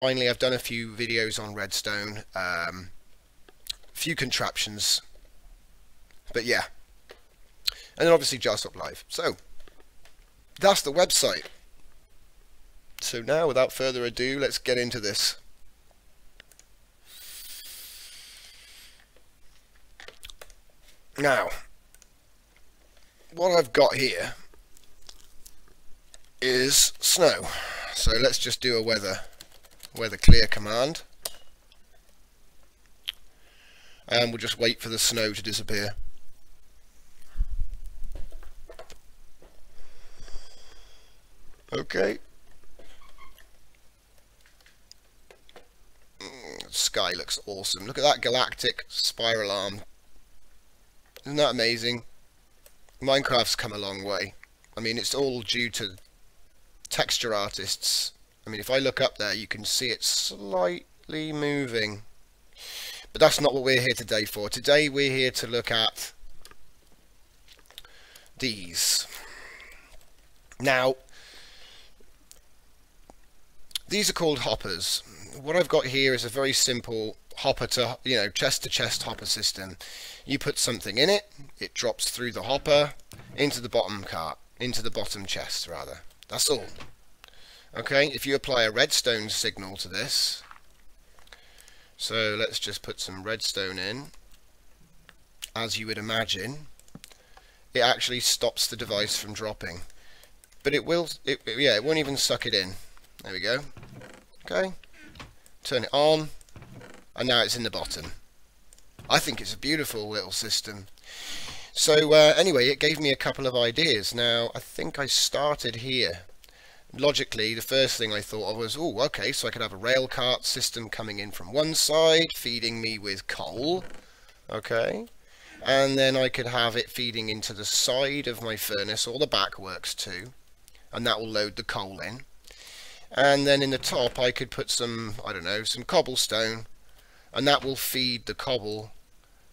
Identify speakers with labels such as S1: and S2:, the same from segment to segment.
S1: Finally, I've done a few videos on redstone, few contraptions, but yeah. And then obviously JavaScript Live. So, that's the website. So now, without further ado, let's get into this. Now, what I've got here is snow. So let's just do a weather clear command. And we'll just wait for the snow to disappear. Okay. The sky looks awesome. Look at that galactic spiral arm. Isn't that amazing? Minecraft's come a long way. I mean, it's all due to texture artists. I mean, if I look up there, you can see it slightly moving. But that's not what we're here today for. Today we're here to look at these. Now, these are called hoppers. What I've got here is a very simple hopper to, chest to chest hopper system. You put something in it, it drops through the hopper into the bottom chest rather. That's all. Okay, if you apply a redstone signal to this, so let's just put some redstone in, as you would imagine, it actually stops the device from dropping. But it won't even suck it in. There we go. Okay, turn it on, and now it's in the bottom. I think it's a beautiful little system. So anyway, it gave me a couple of ideas. Now, I think I started here. Logically, the first thing I thought of was, oh, okay, so I could have a rail cart system coming in from one side, feeding me with coal. Okay. And then I could have it feeding into the side of my furnace, or the back works too. And that will load the coal in. And then in the top, I could put some, I don't know, some cobblestone. And that will feed the cobble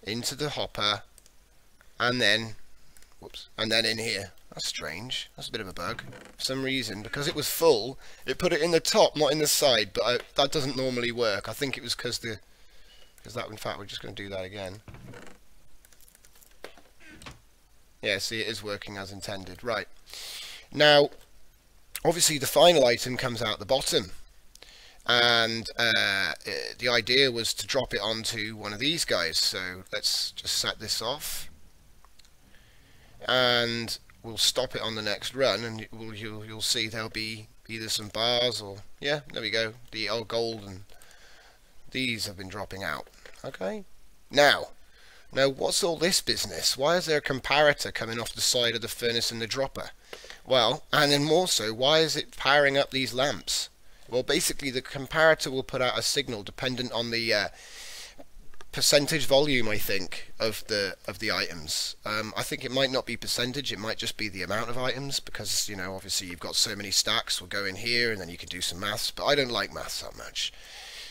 S1: into the hopper. And then, whoops, and then in here. That's strange. That's a bit of a bug. For some reason, because it was full, it put it in the top, not in the side. But that doesn't normally work. I think it was because that. In fact, we're just going to do that again. Yeah, see, it is working as intended. Right. Now, obviously, the final item comes out the bottom. And the idea was to drop it onto one of these guys. So let's just set this off. And we'll stop it on the next run, and you'll see there'll be either some bars or, yeah, there we go, the old gold, and these have been dropping out. Okay, now what's all this business? Why is there a comparator coming off the side of the furnace and the dropper? Well, and then more so, why is it powering up these lamps? Well, basically the comparator will put out a signal dependent on the percentage volume, I think, of the items. I think it might not be percentage, it might just be the amount of items, because obviously you've got so many stacks. We'll go in here and then you can do some maths, but I don't like maths that much.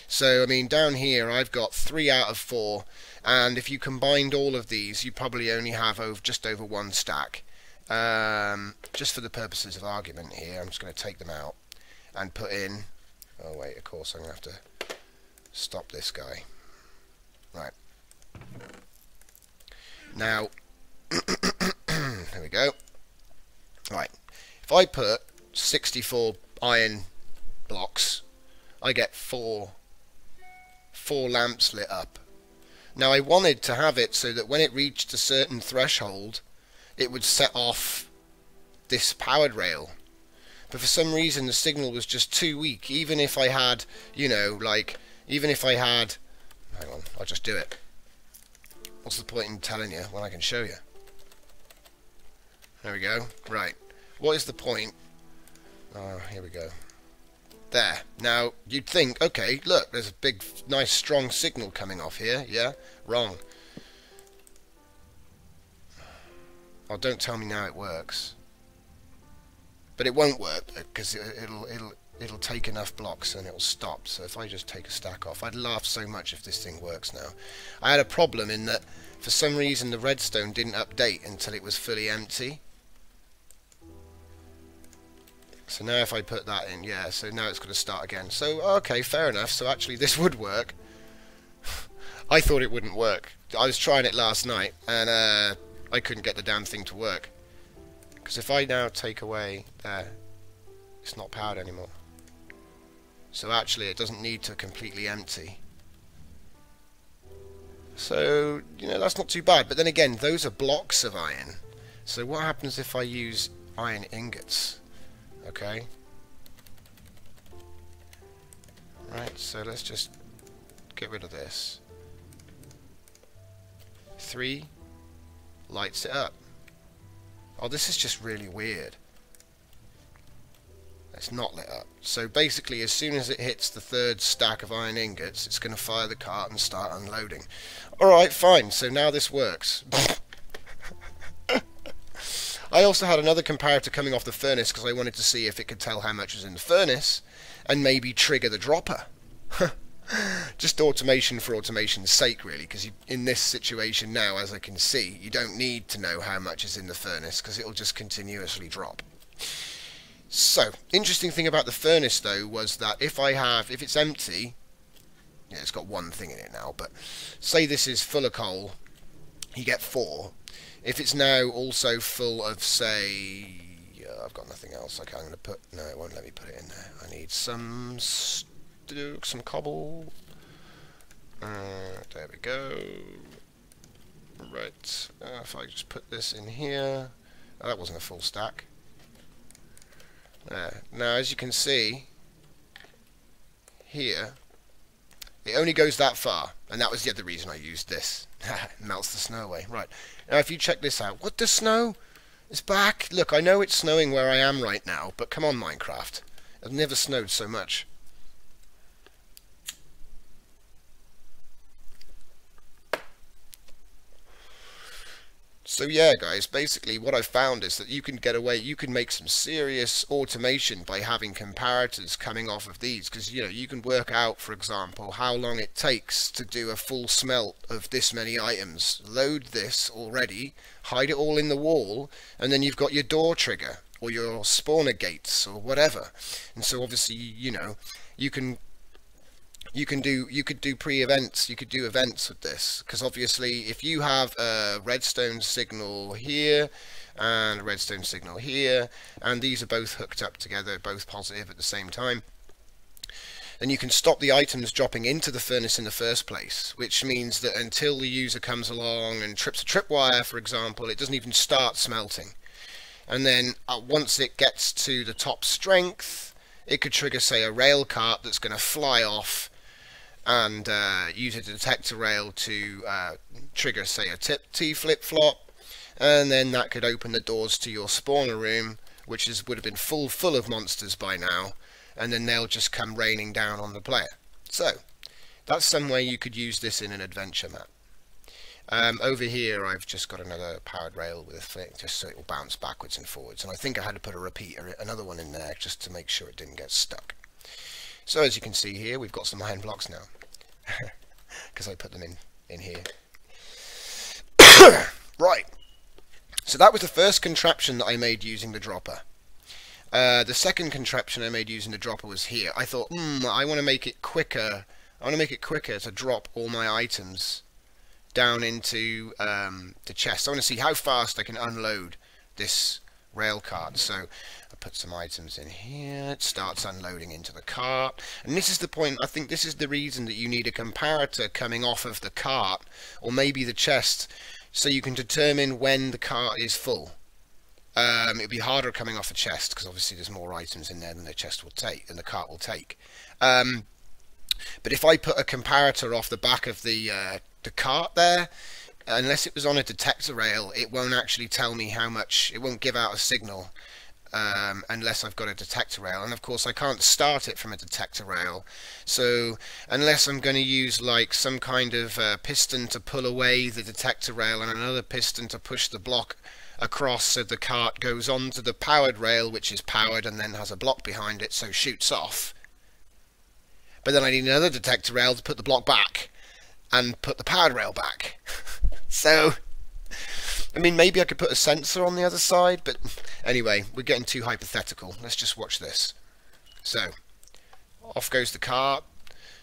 S1: So I mean, down here I've got 3 out of 4, and if you combined all of these, you probably only have just over 1 stack. Just for the purposes of argument here, I'm just going to take them out and put in, oh wait, of course I'm going to have to stop this guy. Right. Now, there we go. Right. If I put 64 iron blocks, I get 4 lamps lit up. Now, I wanted to have it so that when it reached a certain threshold, it would set off this powered rail. But for some reason, the signal was just too weak. Even if I had, even if I had, hang on, I'll just do it. What's the point in telling you when I can show you? There we go. Right. What is the point? Oh, here we go. There. Now, you'd think, okay, look, there's a big, nice, strong signal coming off here. Yeah? Wrong. Oh, don't tell me now it works. But it won't work, because it'll take enough blocks and it'll stop. So if I just take a stack off, I'd laugh so much if this thing works now. I had a problem in that for some reason the redstone didn't update until it was fully empty. So now if I put that in, yeah, so now it's going to start again. So, okay, fair enough. So actually this would work. I thought it wouldn't work. I was trying it last night, and I couldn't get the damn thing to work. Because if I now take away there, it's not powered anymore. So actually it doesn't need to completely empty. So, you know, that's not too bad. But then again, those are blocks of iron. So what happens if I use iron ingots? Okay. Right, so let's just get rid of this. 3 lights it up. Oh, this is just really weird. It's not lit up. So basically, as soon as it hits the 3rd stack of iron ingots, it's going to fire the cart and start unloading. Alright, fine. So now this works. I also had another comparator coming off the furnace because I wanted to see if it could tell how much was in the furnace and maybe trigger the dropper. Just automation for automation's sake, really, because in this situation now, as I can see, you don't need to know how much is in the furnace because it'll just continuously drop. So, interesting thing about the furnace though was that if it's empty, yeah, it's got 1 thing in it now, but say this is full of coal, you get 4. If it's now also full of, say, I've got nothing else. Okay, I'm going to put, no, it won't let me put it in there. I need some cobble. There we go. Right, if I just put this in here, oh, that wasn't a full stack. Now, as you can see, here, it only goes that far, and that was the other reason I used this. It melts the snow away. Right, now if you check this out, what, the snow? It's back. Look, I know it's snowing where I am right now, but come on, Minecraft. I've never snowed so much. So yeah, guys, basically what I've found is that you can get away, you can make some serious automation by having comparators coming off of these, because, you know, you can work out, for example, how long it takes to do a full smelt of this many items. Load this already, hide it all in the wall, and then you've got your door trigger, or your spawner gates, or whatever. And so obviously, you know, you could do pre-events, you could do events with this, because obviously if you have a redstone signal here and a redstone signal here, and these are both hooked up together, both positive at the same time, then you can stop the items dropping into the furnace in the first place, which means that until the user comes along and trips a tripwire, for example, it doesn't even start smelting. And then once it gets to the top strength, it could trigger, say, a rail cart that's going to fly off and use a detector rail to trigger, say, a T flip-flop, and then that could open the doors to your spawner room, which would have been full of monsters by now, and then they'll just come raining down on the player. So that's some way you could use this in an adventure map. Over here I've just got another powered rail with a thing, just so it will bounce backwards and forwards, and I think I had to put a repeater, another one in there, just to make sure it didn't get stuck. So as you can see here, we've got some iron blocks now, because I put them in here. Right, so that was the first contraption that I made using the dropper. The second contraption I made using the dropper was here. I thought, I want to make it quicker. I want to make it quicker to drop all my items down into the chest. I want to see how fast I can unload this rail cart. So I put some items in here, it starts unloading into the cart, and this is the point, I think this is the reason that you need a comparator coming off of the cart, or maybe the chest, so you can determine when the cart is full. It'll be harder coming off a chest, because obviously there's more items in there than the chest will take, than the cart will take. But if I put a comparator off the back of the cart there, unless it was on a detector rail, it won't actually tell me how much, it won't give out a signal unless I've got a detector rail, and of course I can't start it from a detector rail, so unless I'm going to use like some kind of piston to pull away the detector rail and another piston to push the block across so the cart goes onto the powered rail, which is powered and then has a block behind it so shoots off, but then I need another detector rail to put the block back and put the powered rail back. So, I mean, maybe I could put a sensor on the other side, but Anyway, we're getting too hypothetical. Let's just watch this. So, off goes the cart.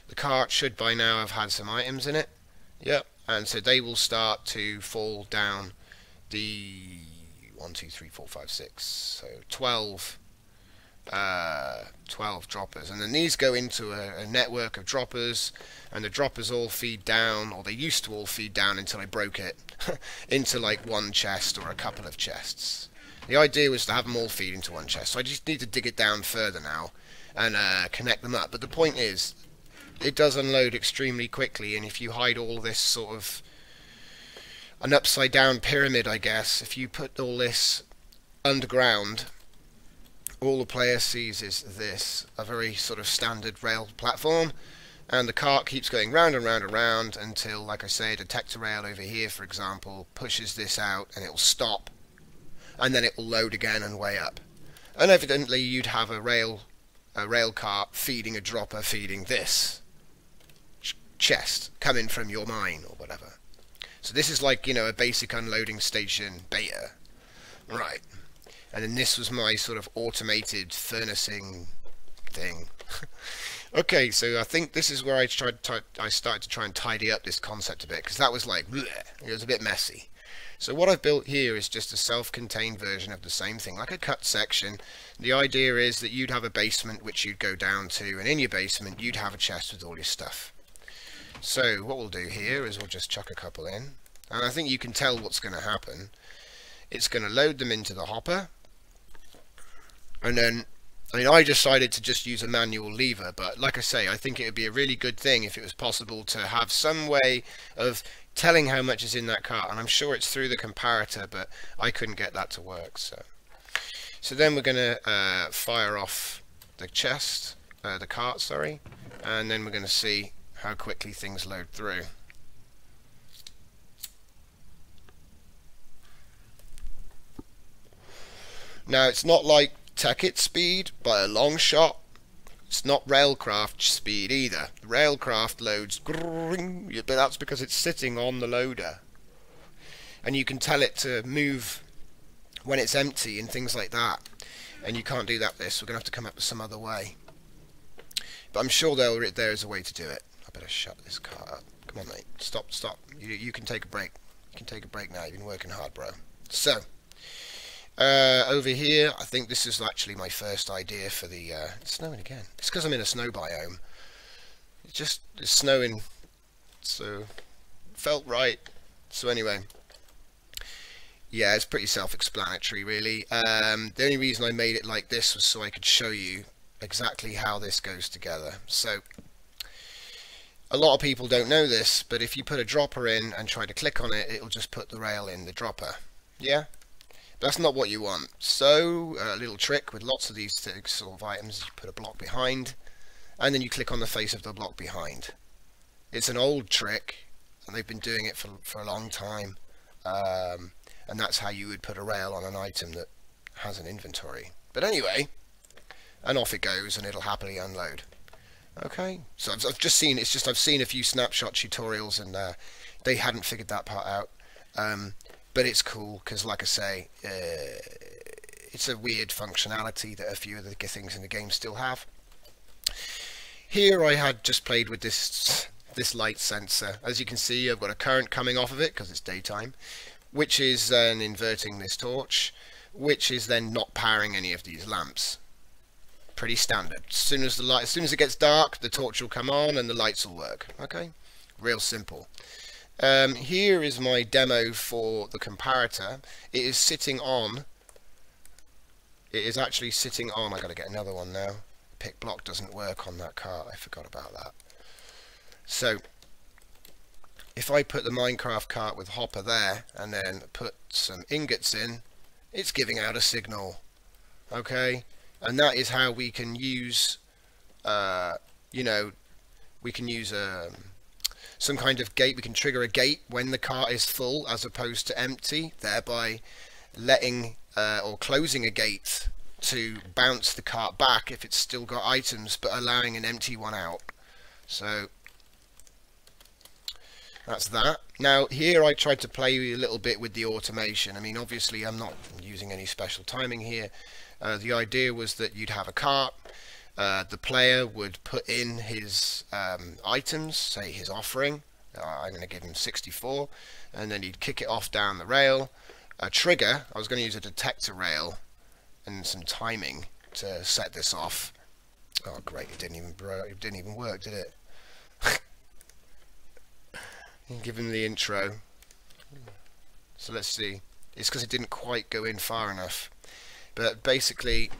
S1: The cart should by now have had some items in it. Yep. And so they will start to fall down the 1, 2, 3, 4, 5, 6. So 12 droppers, and then these go into a network of droppers, and the droppers all feed down, or they used to all feed down until I broke it, into like one chest or a couple of chests. The idea was to have them all feed into one chest, so I just need to dig it down further now and connect them up. But the point is, it does unload extremely quickly, and if you hide all this sort of an upside down pyramid, I guess, if you put all this underground, all the player sees is this, a very sort of standard rail platform, and the cart keeps going round and round and round until, like I say, a detector rail over here, for example, pushes this out and it will stop, and then it will load again and way up. And evidently you'd have a rail cart feeding a dropper feeding this chest coming from your mine or whatever. So this is like, you know, a basic unloading station beta. Right. And then this was my sort of automated furnacing thing. Okay, so I think this is where I started to try and tidy up this concept a bit, because that was like, bleh, it was a bit messy. So what I've built here is just a self-contained version of the same thing, like a cut section. The idea is that you'd have a basement which you'd go down to, and in your basement you'd have a chest with all your stuff. So what we'll do here is we'll just chuck a couple in, and I think you can tell what's going to happen. It's going to load them into the hopper, and then, I mean, I decided to just use a manual lever, but like I say, I think it would be a really good thing if it was possible to have some way of telling how much is in that cart, and I'm sure it's through the comparator, but I couldn't get that to work. So then we're going to fire off the cart, sorry, and then we're going to see how quickly things load through. Now, it's not like Tekkit speed by a long shot. It's not Railcraft speed either. Railcraft loads, but that's because it's sitting on the loader, and you can tell it to move when it's empty and things like that, and you can't do that with this. We're going to have to come up with some other way, but I'm sure there is a way to do it. I better shut this cart up. Come on, mate. Stop. You can take a break. You can take a break now. You've been working hard, bro. So over here, I think this is actually my first idea for the it's snowing again. It's because I'm in a snow biome. It's snowing, so felt right. So anyway, yeah, it's pretty self-explanatory really. The only reason I made it like this was so I could show you exactly how this goes together. So a lot of people don't know this, but if you put a dropper in and try to click on it, it'll just put the rail in the dropper. Yeah? That's not what you want. So a little trick with lots of these sort of items, you put a block behind, and then you click on the face of the block behind. It's an old trick, and they've been doing it for a long time, and that's how you would put a rail on an item that has an inventory. But anyway, and off it goes, and it'll happily unload. Okay, so I've just seen, I've seen a few snapshot tutorials, and they hadn't figured that part out. But it's cool because, like I say, it's a weird functionality that a few of the things in the game still have. Here I had just played with this light sensor. As you can see, I've got a current coming off of it because it's daytime, which is then inverting this torch, which is then not powering any of these lamps. Pretty standard. As soon as it gets dark, the torch will come on and the lights will work. Okay, real simple. Here is my demo for the comparator. It is sitting on. It is actually sitting on. I got to get another one now. Pick block doesn't work on that cart. I forgot about that. So if I put the Minecraft cart with hopper there and then put some ingots in, it's giving out a signal. Okay, and that is how we can use, you know, we can use some kind of gate. We can trigger a gate when the cart is full as opposed to empty, thereby letting or closing a gate to bounce the cart back if it's still got items, but allowing an empty one out. So That's that. Now here I tried to play a little bit with the automation. I mean, obviously I'm not using any special timing here. The idea was that you'd have a cart. The player would put in his items, say his offering. I'm going to give him 64, and then he'd kick it off down the rail. A trigger, I was going to use a detector rail and some timing to set this off. Oh great, it didn't even work, did it? Give him the intro. So let's see. It's because it didn't quite go in far enough. But basically,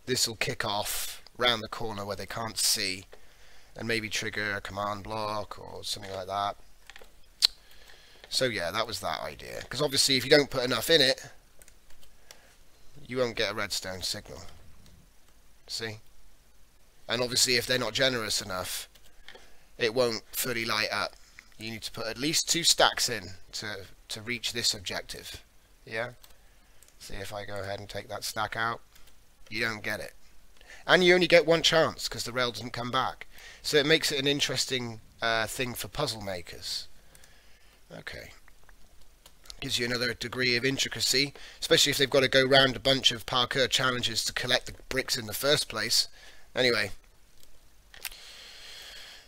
S1: this will kick off round the corner where they can't see, and maybe trigger a command block or something like that. So yeah, that was that idea. Because obviously if you don't put enough in it, you won't get a redstone signal. See? And obviously if they're not generous enough, it won't fully light up. You need to put at least 2 stacks in to reach this objective. Yeah? See, if I go ahead and take that stack out, you don't get it. And you only get 1 chance because the rail doesn't come back. So it makes it an interesting thing for puzzle makers. Okay. Gives you another degree of intricacy, especially if they've got to go round a bunch of parkour challenges to collect the bricks in the first place. Anyway.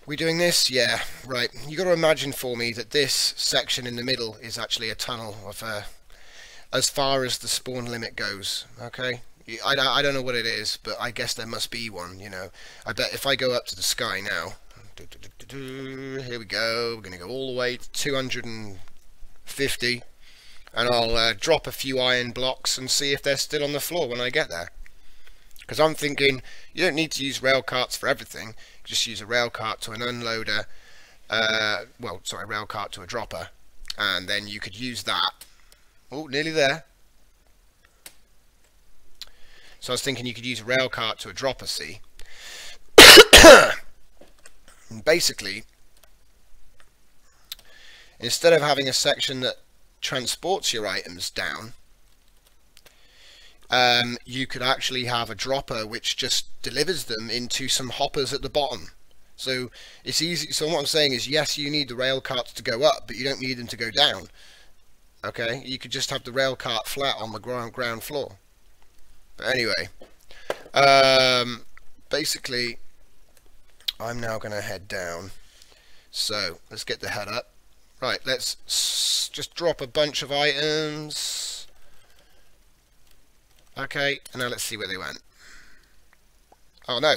S1: We doing this? Yeah, right. You got to imagine for me that this section in the middle is actually a tunnel of as far as the spawn limit goes. Okay, I don't know what it is, but I guess there must be one. You know, I bet if I go up to the sky now, here we go. We're going to go all the way to 250, and I'll drop a few iron blocks and see if they're still on the floor when I get there. Because I'm thinking you don't need to use rail carts for everything. Just use a rail cart to an unloader, rail cart to a dropper, and then you could use that. Oh, nearly there. So I was thinking you could use a rail cart to a dropper, see? And basically, instead of having a section that transports your items down, you could actually have a dropper which just delivers them into some hoppers at the bottom. So it's easy. So what I'm saying is, yes, you need the rail carts to go up, but you don't need them to go down. Okay, you could just have the rail cart flat on the ground floor. But anyway, basically, I'm now going to head down. So let's get the head up. Right, let's just drop a bunch of items. Okay, and now let's see where they went. Oh no.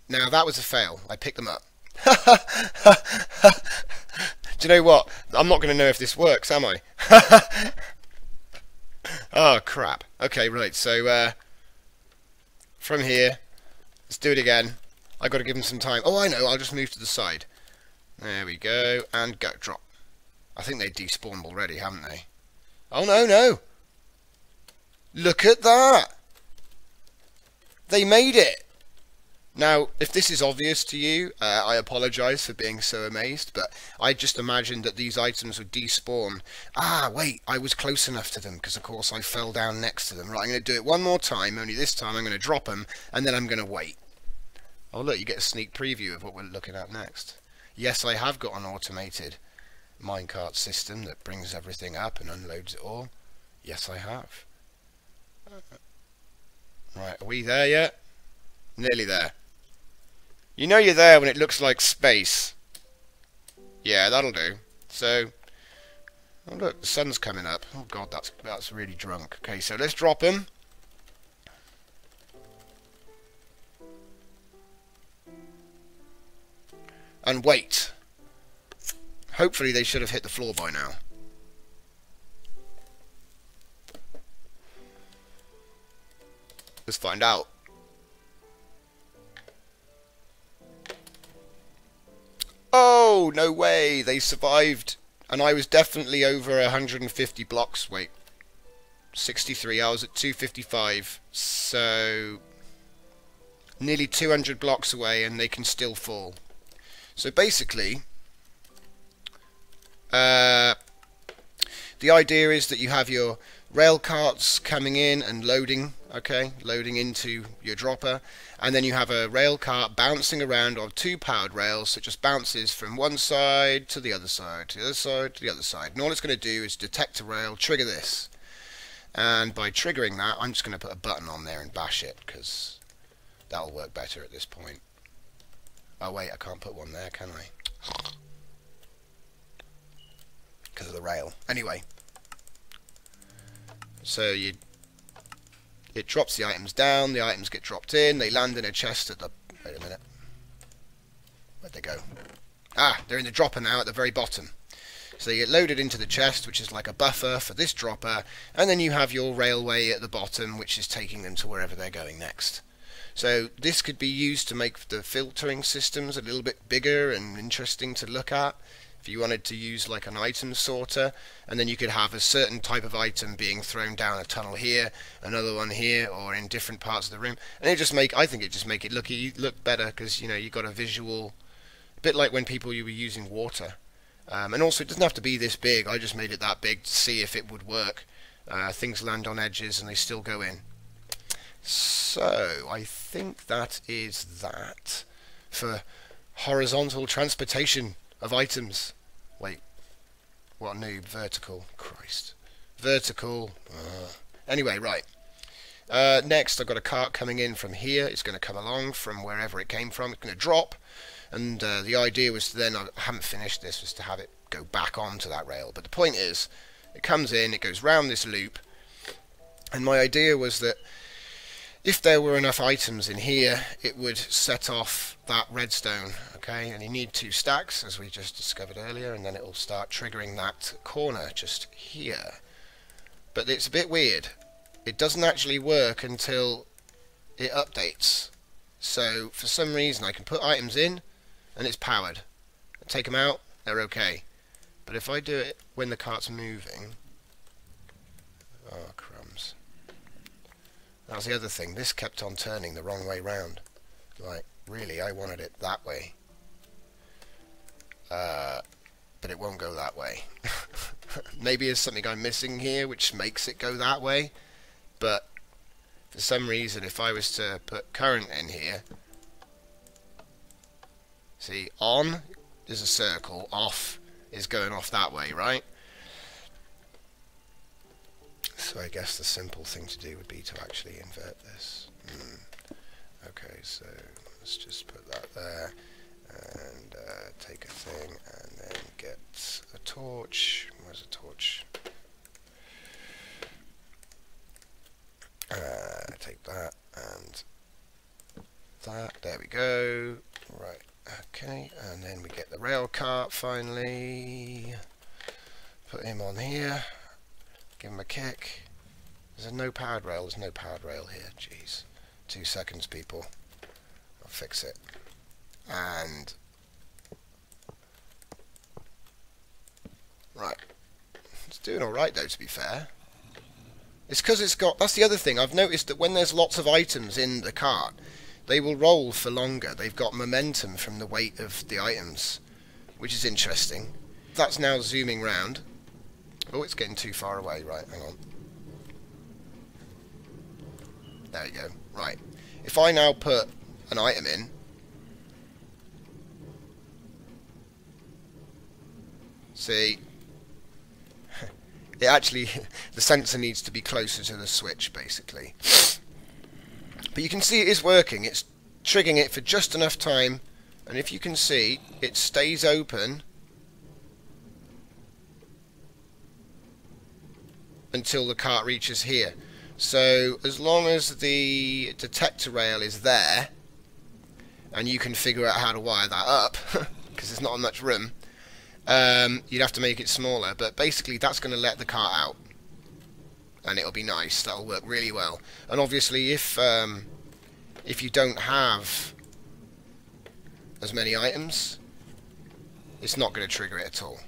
S1: Now that was a fail. I picked them up. Do you know what? I'm not going to know if this works, am I? Oh crap. Okay, right, so from here, let's do it again. I've got to give them some time. Oh, I know, I'll just move to the side. There we go, and go, drop. I think they despawned already, haven't they? Oh no, no! Look at that! They made it! Now, if this is obvious to you, I apologise for being so amazed, but I just imagined that these items would despawn. Ah, wait, I was close enough to them, because of course I fell down next to them. Right, I'm going to do it one more time, only this time I'm going to drop them, and then I'm going to wait. Oh look, you get a sneak preview of what we're looking at next. Yes, I have got an automated minecart system that brings everything up and unloads it all. Yes, I have. Right, are we there yet? Nearly there. You know you're there when it looks like space. Yeah, that'll do. So, oh look, the sun's coming up. Oh god, that's really drunk. Okay, so let's drop him. And wait. Hopefully they should have hit the floor by now. Let's find out. Oh, no way. They survived. And I was definitely over 150 blocks. Wait. 63. I was at 255. So nearly 200 blocks away and they can still fall. So basically, the idea is that you have your rail carts coming in and loading okay, loading into your dropper, and then you have a rail cart bouncing around on two powered rails that just bounces from one side to the other side, to the other side, to the other side. And all it's going to do is detect a rail, trigger this. And by triggering that, I'm just going to put a button on there and bash it, because that'll work better at this point. Oh wait, I can't put one there, can I? Because of the rail. Anyway, so it drops the items down, the items get dropped in, they land in a chest at the... Wait a minute. Where'd they go? Ah, they're in the dropper now at the very bottom. So they get loaded into the chest, which is like a buffer for this dropper, and then you have your railway at the bottom, which is taking them to wherever they're going next. So this could be used to make the filtering systems a little bit bigger and interesting to look at. If you wanted to use like an item sorter, and then you could have a certain type of item being thrown down a tunnel here, another one here, or in different parts of the room, and I think it just make it look better, because you know you got a visual, a bit like when you were using water. And also it doesn't have to be this big. I just made it that big to see if it would work. Things land on edges and they still go in. So I think that is that for horizontal transportation of items. Wait, what noob? Vertical. Christ. Vertical. Anyway, right. Next I've got a cart coming in from here. It's going to come along from wherever it came from. It's going to drop. And the idea was then, I haven't finished this, was to have it go back onto that rail. But the point is, it comes in, it goes round this loop. And my idea was that if there were enough items in here, it would set off that redstone, okay? And you need 2 stacks, as we just discovered earlier, and then it will start triggering that corner just here. But it's a bit weird. It doesn't actually work until it updates. So, for some reason, I can put items in, and it's powered. I take them out, they're okay. But if I do it when the cart's moving... Oh, crumbs. That was the other thing. This kept on turning the wrong way round. Like, really, I wanted it that way. But it won't go that way. Maybe there's something I'm missing here which makes it go that way. But for some reason, if I was to put current in here... See, on is a circle, off is going off that way, right? So I guess the simple thing to do would be to actually invert this. Okay, so let's just put that there, and take a thing, and then get a torch. Where's a torch? Take that, and that. There we go. Right. Okay, and then we get the rail cart finally. Put him on here. Give him a kick. There's no powered rail. There's no powered rail here. Jeez. 2 seconds, people. I'll fix it. And... Right. It's doing alright though, to be fair. It's because it's got... That's the other thing. I've noticed that when there's lots of items in the cart, they will roll for longer. They've got momentum from the weight of the items, which is interesting. That's now zooming round. Oh, it's getting too far away. Right, hang on. There you go. Right. If I now put an item in, see, it actually, the sensor needs to be closer to the switch, basically. But you can see it is working. It's triggering it for just enough time, and if you can see, it stays open until the cart reaches here. So as long as the detector rail is there, and you can figure out how to wire that up, because there's not much room, you'd have to make it smaller, but basically that's going to let the cart out. And it'll be nice. That'll work really well. And obviously, if you don't have as many items, it's not going to trigger it at all.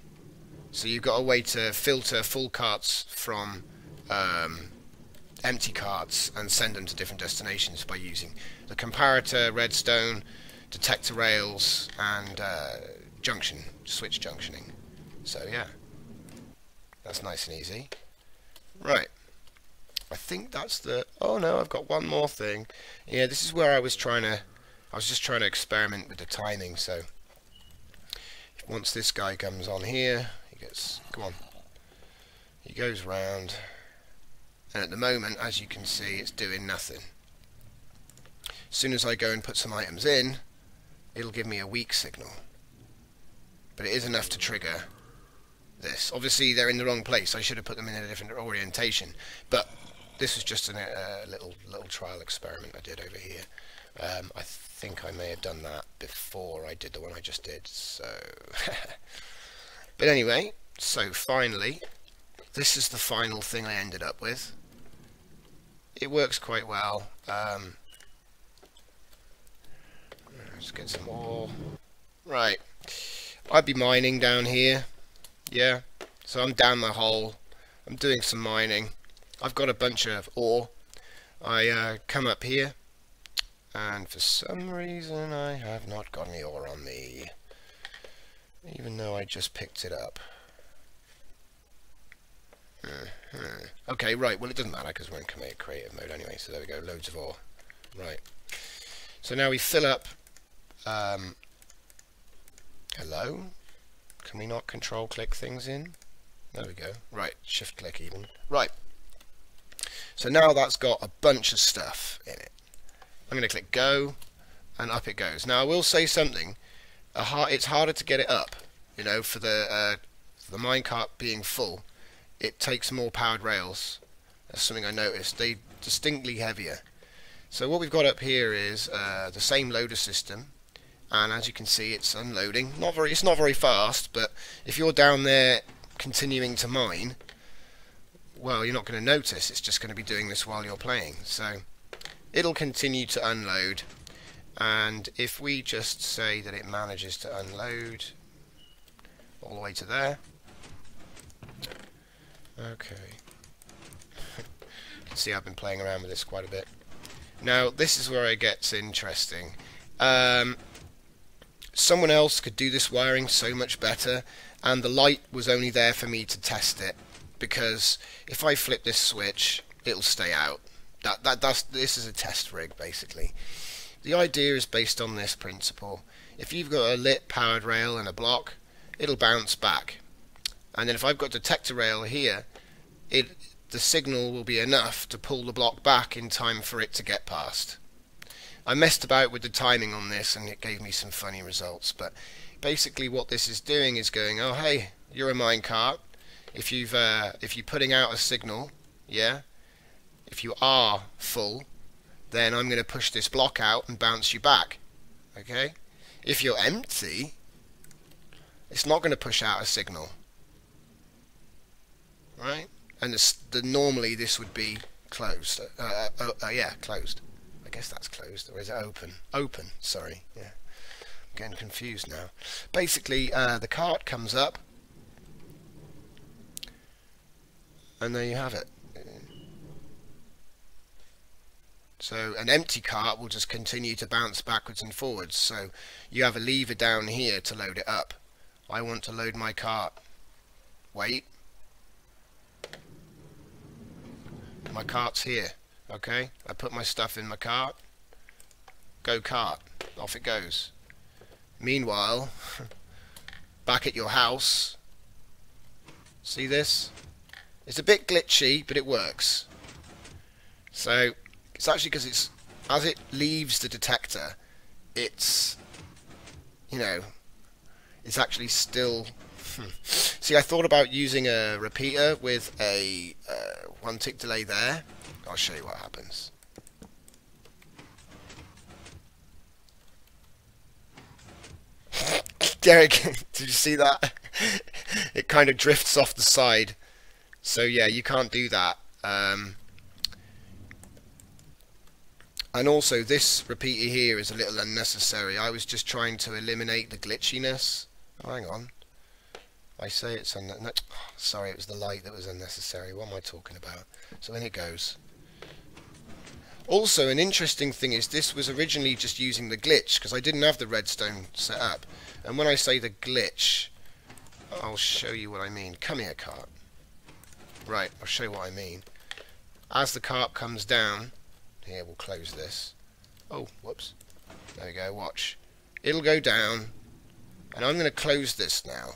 S1: So you've got a way to filter full carts from empty carts and send them to different destinations by using the comparator, redstone, detector rails, and switch junctioning. So yeah, that's nice and easy. Right. I think that's the... Oh no, I've got one more thing. Yeah, this is where I was just trying to experiment with the timing. So once this guy comes on here, he gets... Come on. He goes round. And at the moment, as you can see, it's doing nothing. As soon as I go and put some items in, it'll give me a weak signal. But it is enough to trigger this. Obviously, they're in the wrong place. I should have put them in a different orientation. But this was just a little trial experiment I did over here. I think I may have done that before I did the one I just did. So, but anyway, so finally, this is the final thing I ended up with. It works quite well. Let's get some more. Right, I'd be mining down here. Yeah, so I'm down the hole. I'm doing some mining. I've got a bunch of ore. I come up here, and for some reason I have not got any ore on me, even though I just picked it up. Okay, right, well it doesn't matter because we're in creative mode anyway, so there we go, loads of ore. Right, so now we fill up. Hello? Can we not control click things in? There we go. Right, shift click even. Right. So now that's got a bunch of stuff in it. I'm going to click go, and up it goes. Now I will say something. It's harder to get it up. You know, for the minecart being full, it takes more powered rails. That's something I noticed. They're distinctly heavier. So what we've got up here is the same loader system. And as you can see, it's unloading. It's not very fast, but if you're down there continuing to mine, well, you're not going to notice. It's just going to be doing this while you're playing. So it'll continue to unload. And if we just say that it manages to unload all the way to there. Okay. You can see I've been playing around with this quite a bit. Now, this is where it gets interesting. Someone else could do this wiring so much better, and the light was only there for me to test it, because if I flip this switch, it'll stay out. This is a test rig, basically. The idea is based on this principle. If you've got a lit powered rail and a block, it'll bounce back. And then if I've got a detector rail here, the signal will be enough to pull the block back in time for it to get past. I messed about with the timing on this and it gave me some funny results, but basically what this is doing is going, oh hey, you're a minecart. If you're putting out a signal, yeah, if you are full, then I'm going to push this block out and bounce you back. Okay? If you're empty, it's not going to push out a signal. Right? And normally this would be closed. Yeah, closed. I guess that's closed, or is it open? Open, sorry. Yeah, I'm getting confused now. Basically, the cart comes up, and there you have it. So an empty cart will just continue to bounce backwards and forwards. So you have a lever down here to load it up. I want to load my cart. Wait. My cart's here. Okay, I put my stuff in my cart. Go cart. Off it goes. Meanwhile, back at your house, see this? It's a bit glitchy, but it works. So it's actually because as it leaves the detector, it's, you know, it's actually still. See, I thought about using a repeater with a 1 tick delay there. I'll show you what happens. Derek, did you see that? It kind of drifts off the side. So yeah, you can't do that. And also this repeater here is a little unnecessary. I was just trying to eliminate the glitchiness. Oh, hang on. I say it's sorry, it was the light that was unnecessary. What am I talking about? So in it goes. Also, an interesting thing is this was originally just using the glitch because I didn't have the redstone set up. And when I say the glitch, I'll show you what I mean. Come here, cart. Right, I'll show you what I mean. as the cart comes down, here we'll close this. Oh, whoops. There we go, watch. It'll go down, and I'm going to close this now.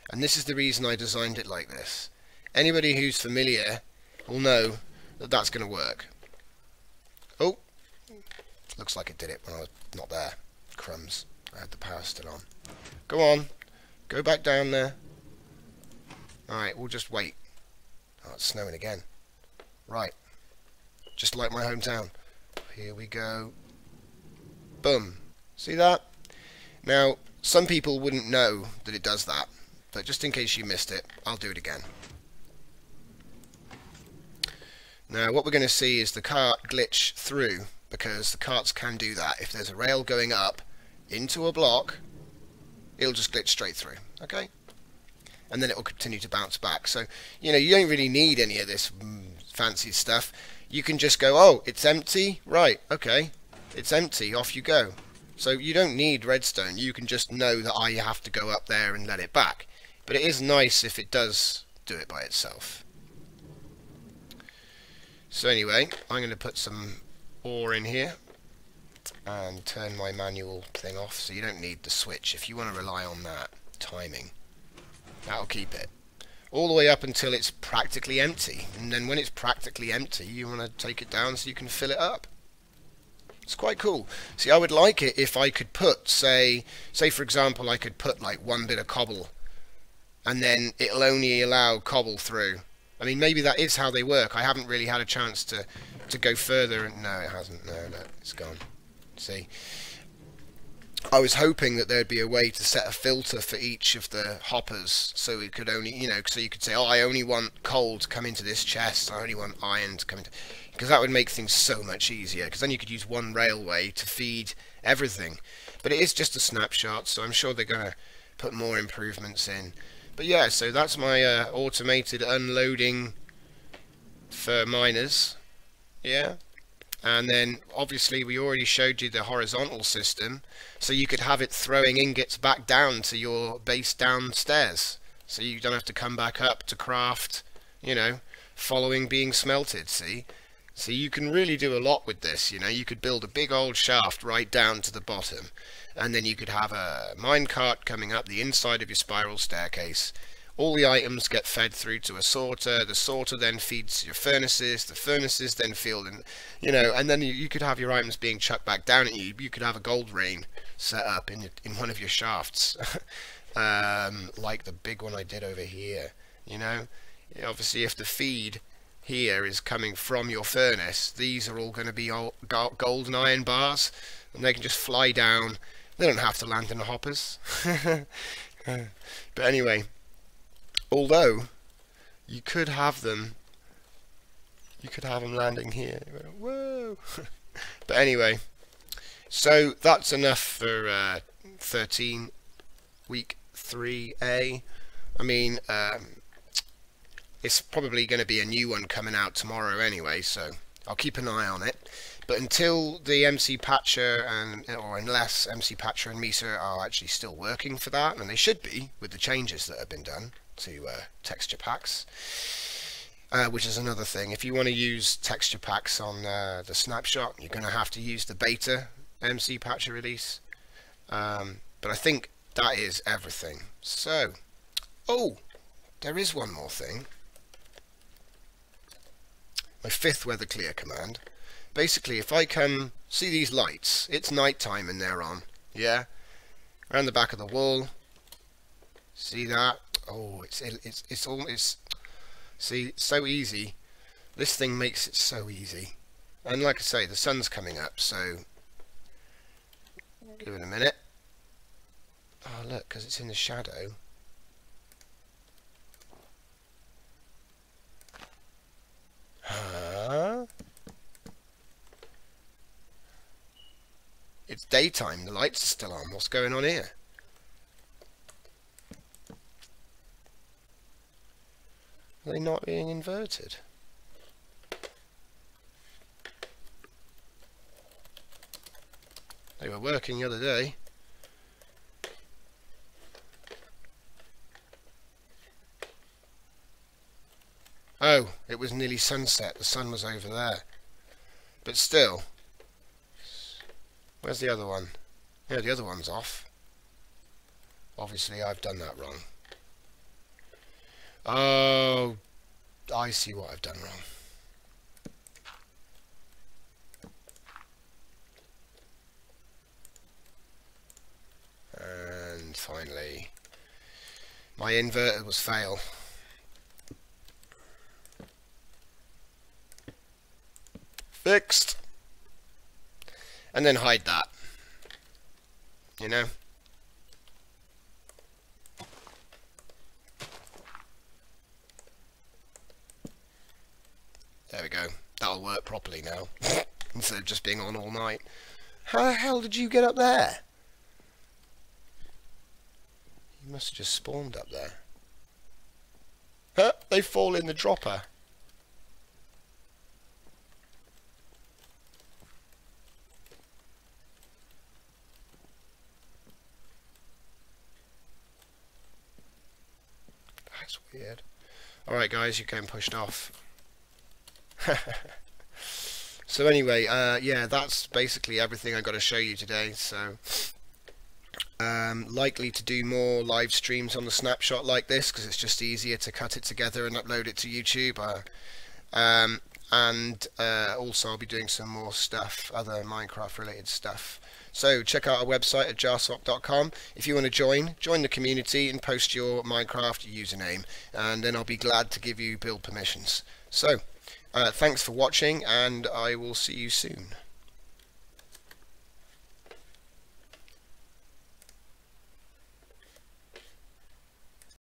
S1: And this is the reason I designed it like this. Anybody who's familiar will know that that's going to work. Oh, looks like it did it when I was not there. Crumbs. I had the power still on. Go on. Go back down there. Alright, we'll just wait. Oh, it's snowing again. Right. Just like my hometown. Here we go. Boom. See that? Now, some people wouldn't know that it does that. But just in case you missed it, I'll do it again. Now, what we're going to see is the cart glitch through, because the carts can do that. If there's a rail going up into a block, it'll just glitch straight through, okay? And then it will continue to bounce back. So, you know, you don't really need any of this fancy stuff. You can just go, oh, it's empty? Right, okay. It's empty, off you go. So you don't need redstone. You can just know that I have to go up there and let it back. But it is nice if it does do it by itself. So anyway, I'm going to put some ore in here and turn my manual thing off, so you don't need the switch. If you want to rely on that timing, that'll keep it all the way up until it's practically empty. And then when it's practically empty, you want to take it down so you can fill it up. It's quite cool. See, I would like it if I could put, say for example, I could put like one bit of cobble, and then it'll only allow cobble through. I mean, maybe that is how they work. I haven't really had a chance to go further. And no, it hasn't. No, it's gone. See, I was hoping that there'd be a way to set a filter for each of the hoppers, so it could only, you know, so you could say, oh, I only want coal to come into this chest, I only want iron to come into, because that would make things so much easier, because then you could use one railway to feed everything. But it is just a snapshot, so I'm sure they're going to put more improvements in. But yeah, so that's my automated unloading for miners. Yeah. And then obviously we already showed you the horizontal system, so you could have it throwing ingots back down to your base downstairs, so you don't have to come back up to craft, you know, following being smelted. See, you can really do a lot with this. You know, you could build a big old shaft right down to the bottom, and then you could have a minecart coming up the inside of your spiral staircase. All the items get fed through to a sorter. The sorter then feeds your furnaces. The furnaces then fill in, you know, and then you could have your items being chucked back down at you. You could have a gold rain set up in one of your shafts, like the big one I did over here. You know, obviously if the feed here is coming from your furnace, these are all going to be all gold and iron bars, and they can just fly down. They don't have to land in the hoppers. But anyway. Although, you could have them landing here. Whoa! But anyway, so that's enough for 13 week 3A. I mean, it's probably going to be a new one coming out tomorrow anyway, so I'll keep an eye on it. But until the MC Patcher or unless MC Patcher and Misa are actually still working for that, and they should be with the changes that have been done to texture packs, which is another thing. If you want to use texture packs on the snapshot, you're going to have to use the beta MC Patcher release. But I think that is everything. So, oh, there is one more thing. My 5th weather clear command. Basically, if I come, see these lights, it's night time and they're on, yeah? Around the back of the wall, see that? Oh, it's see, it's so easy. This thing makes it so easy. And like I say, the sun's coming up, so give it a minute. Oh, look, because it's in the shadow. Huh? It's daytime, the lights are still on. What's going on here? Are they not being inverted? They were working the other day. Oh, no, it was nearly sunset. The sun was over there. But still, where's the other one? Yeah, the other one's off. Obviously, I've done that wrong. Oh, I see what I've done wrong. And finally, my inverter was fail. Fixed. And then hide that. You know? There we go. That'll work properly now. Instead of just being on all night. How the hell did you get up there? You must have just spawned up there. Huh? They fall in the dropper. That's weird. Alright guys, you're getting pushed off. So anyway, yeah, that's basically everything I got to show you today. So likely to do more live streams on the Snapshot like this, because it's just easier to cut it together and upload it to YouTube. And also I'll be doing some more stuff, other Minecraft related stuff. So check out our website at jarsock.com. If you want to join the community and post your Minecraft username, and then I'll be glad to give you build permissions. So thanks for watching, and I will see you soon.